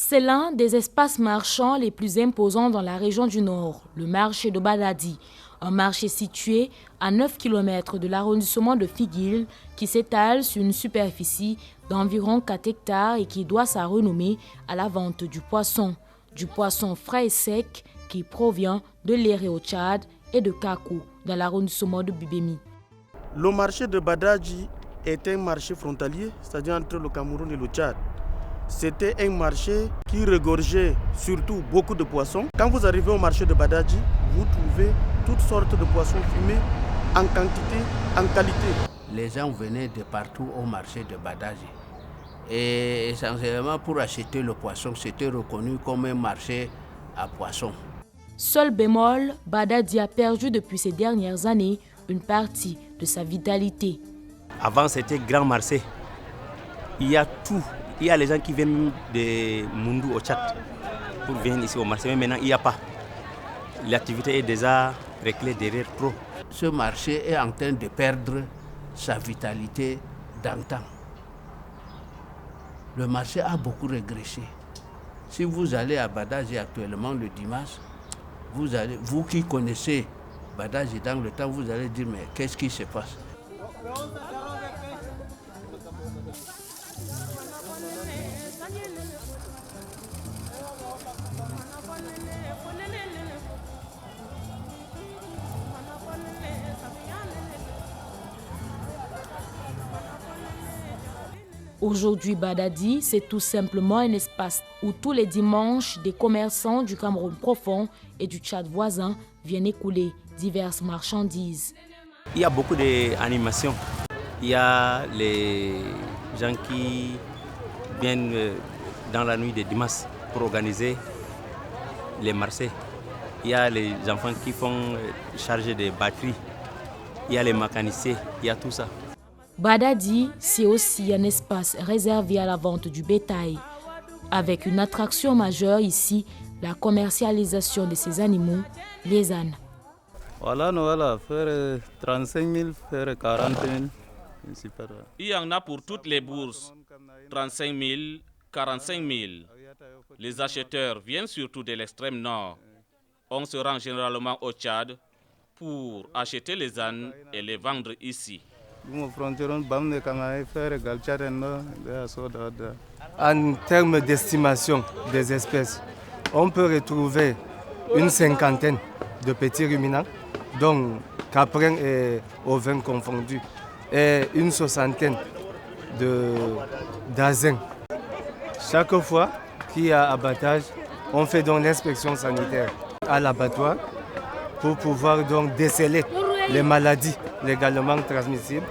C'est l'un des espaces marchands les plus imposants dans la région du Nord, le marché de Badadi. Un marché situé à 9 km de l'arrondissement de Figuil qui s'étale sur une superficie d'environ 4 hectares et qui doit sa renommée à la vente du poisson frais et sec qui provient de Léré au Tchad et de Kakou dans l'arrondissement de Bibémi. Le marché de Badadi est un marché frontalier, c'est-à-dire entre le Cameroun et le Tchad. C'était un marché qui regorgeait surtout beaucoup de poissons. Quand vous arrivez au marché de Badadi, vous trouvez toutes sortes de poissons fumés en quantité, en qualité. Les gens venaient de partout au marché de Badadi. Et essentiellement pour acheter le poisson, c'était reconnu comme un marché à poissons. Seul bémol, Badadi a perdu depuis ces dernières années une partie de sa vitalité. Avant, c'était grand marché. Il y a tout. Il y a les gens qui viennent de Moundou au Tchad pour venir ici au marché, mais maintenant il n'y a pas. L'activité est déjà réglée derrière trop. Ce marché est en train de perdre sa vitalité d'antan. Le marché a beaucoup régressé. Si vous allez à Badadi actuellement le dimanche, vous qui connaissez Badadi dans le temps, vous allez dire mais qu'est-ce qui se passe? Aujourd'hui, Badadi, c'est tout simplement un espace où tous les dimanches, des commerçants du Cameroun profond et du Tchad voisin viennent écouler diverses marchandises. Il y a beaucoup d'animations. Il y a les gens qui viennent dans la nuit de dimanche pour organiser les marchés. Il y a les enfants qui font charger des batteries. Il y a les mécaniciens, il y a tout ça. Badadi, c'est aussi un espace réservé à la vente du bétail. Avec une attraction majeure ici, la commercialisation de ces animaux, les ânes. Voilà, faire 35 000, faire 40 000. Il y en a pour toutes les bourses, 35 000, 45 000. Les acheteurs viennent surtout de l'extrême nord. On se rend généralement au Tchad pour acheter les ânes et les vendre ici. En termes d'estimation des espèces, on peut retrouver une cinquantaine de petits ruminants, dont caprins et ovins confondus, et une soixantaine d'asins. Chaque fois qu'il y a abattage, on fait donc l'inspection sanitaire à l'abattoir pour pouvoir donc déceler les maladies légalement transmissibles